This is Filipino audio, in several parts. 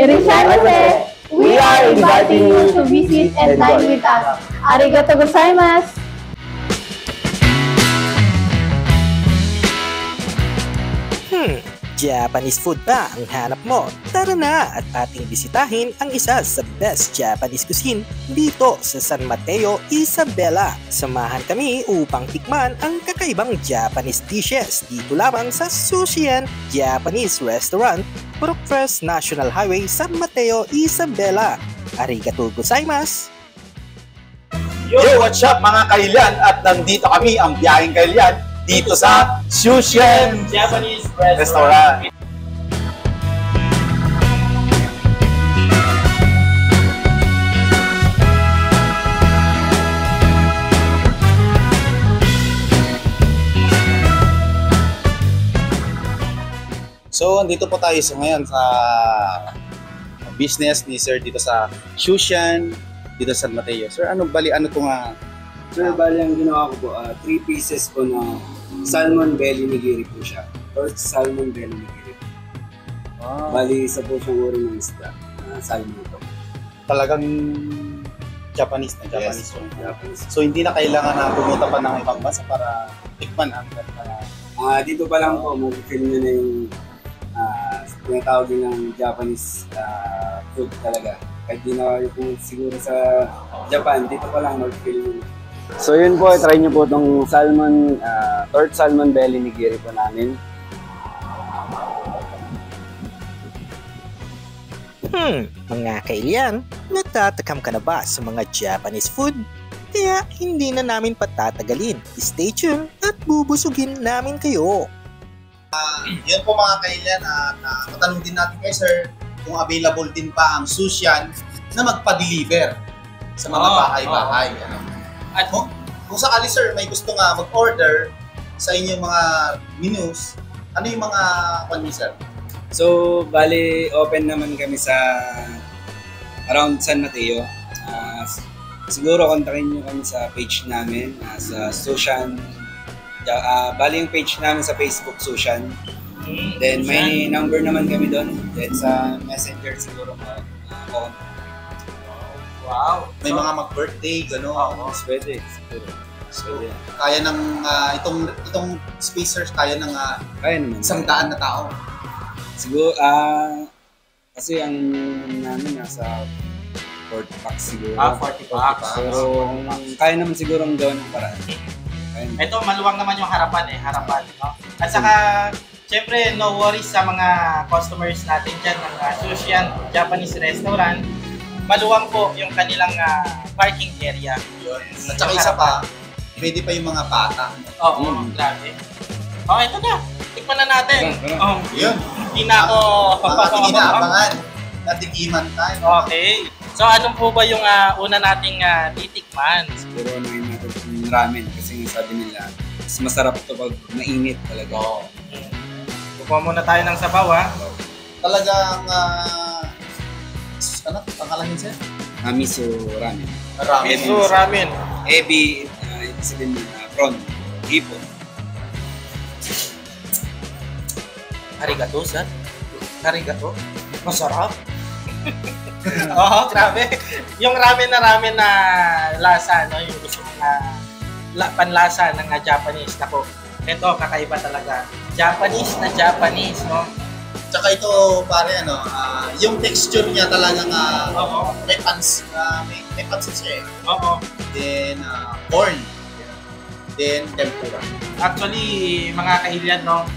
Irishimase, we are inviting you to visit and dine with us. Arigatou gozaimasu! Japanese food ba ang hanap mo? Tara na at ating bisitahin ang isa sa best Japanese cuisine dito sa San Mateo, Isabela. Samahan kami upang tikman ang kakaibang Japanese dishes dito lamang sa Sushian Japanese Restaurant, Purok Tres National Highway, San Mateo, Isabela. Arigatou gozaimasu! Yo, what's up mga kailian? At nandito kami ang biyaheng kailian dito sa Sushian Japanese Restaurant. So, andito po tayo ngayon sa business ni Sir dito sa Sushian dito sa San Mateo. Sir, ano to nga? Sir, bali ang ginawa ko po, 3 pieces po na salmon belly nigiri po siya. Or salmon belly nigiri. Wow. Bali, isa po siyang uri ng isda. Salmon ito. Talagang Japanese na Yes, Japanese. So, hindi na kailangan na pumunta pa ng ibang bansa para tikman ang Dito pa lang po, mag-feel nyo na yung tinatawag din ng Japanese food talaga. Kahit di na kayo po siguro sa Japan, dito pa lang mag-feel nyo. So yun po, try nyo po itong salmon, torch salmon belly nigiri po namin. Mga kailian, natatakam ka na ba sa mga Japanese food? Kaya hindi na namin patatagalin. Stay tuned at bubusugin namin kayo. Yun po mga kailian, matanong din natin kay Sir kung available din pa ang Sushian na magpa-deliver sa mga bahay-bahay. At kung sakali Sir may gusto nga mag-order sa inyong mga menus, ano yung mga kanya Sir? So, bali, open naman kami sa around San Mateo. Siguro kontakin nyo kami sa page namin, sa Sushian. Bali yung page namin sa Facebook, Sushian. Then may number naman kami doon. Then sa Messenger siguro Wow! May mga mag-birthday, gano'n. Pwede, siguro. Pwede. Kaya ng itong spacers, kaya ng Kaya naman. 100 na tao. Siguro, kasi ang namin nasa 40 packs siguro. 40 packs. Pero kaya naman siguro ang gawin ng paraan. Ito, maluwang naman yung harapan no? At saka, syempre, no worries sa mga customers natin dyan ng Sushian Japanese Restaurant. Maluwang po yung kanilang parking area. Yun. At saka isa pa, pwede pa yung mga bata. Oo, grabe. Ito na. Tikman na natin. Yun. Hindi na ako... Mga inaabangan. Natikiman tayo. Okay. So, anong po ba yung una nating titikman? Siguro nahin natin yung ramen kasi sabi nila, mas masarap ito pag mainit talaga. Oo. Kukuha muna tayo ng sabaw, Talagang, pangalahin Sir? Miso ramen. Miso ramen. Ebi, sabihin mo na prawn, hipon. Arigato, sir. Arigato. Masarap. Oo, grabe. Yung ramen na lasa, no? Yung gusto mong panlasa ng Japanese. Nako, ito, kakaiba talaga. Japanese, no? Tsaka ito, pare, yung texture niya talagang may pansit siya Oo. Then, corn. Then, tempura. Actually, mga kailian, no?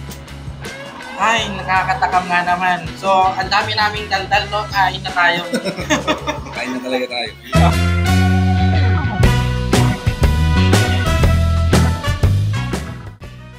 Ay, nakakatakam nga naman. So, ang dami naming daldal, no? Kain na tayo. Kain na talaga tayo.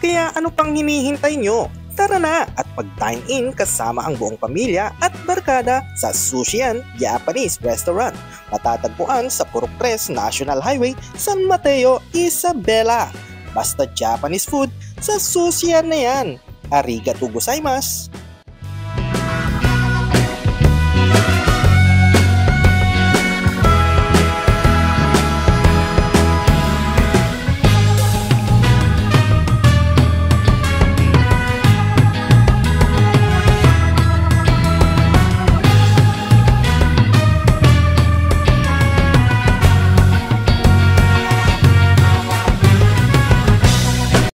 Kaya ano pang hinihintay nyo? Tara na at mag-dine in kasama ang buong pamilya at barkada sa Sushian Japanese Restaurant. Matatagpuan sa Purok Tres National Highway, San Mateo, Isabela. Basta Japanese food, sa Sushian na yan. Arigatou gozaimasu!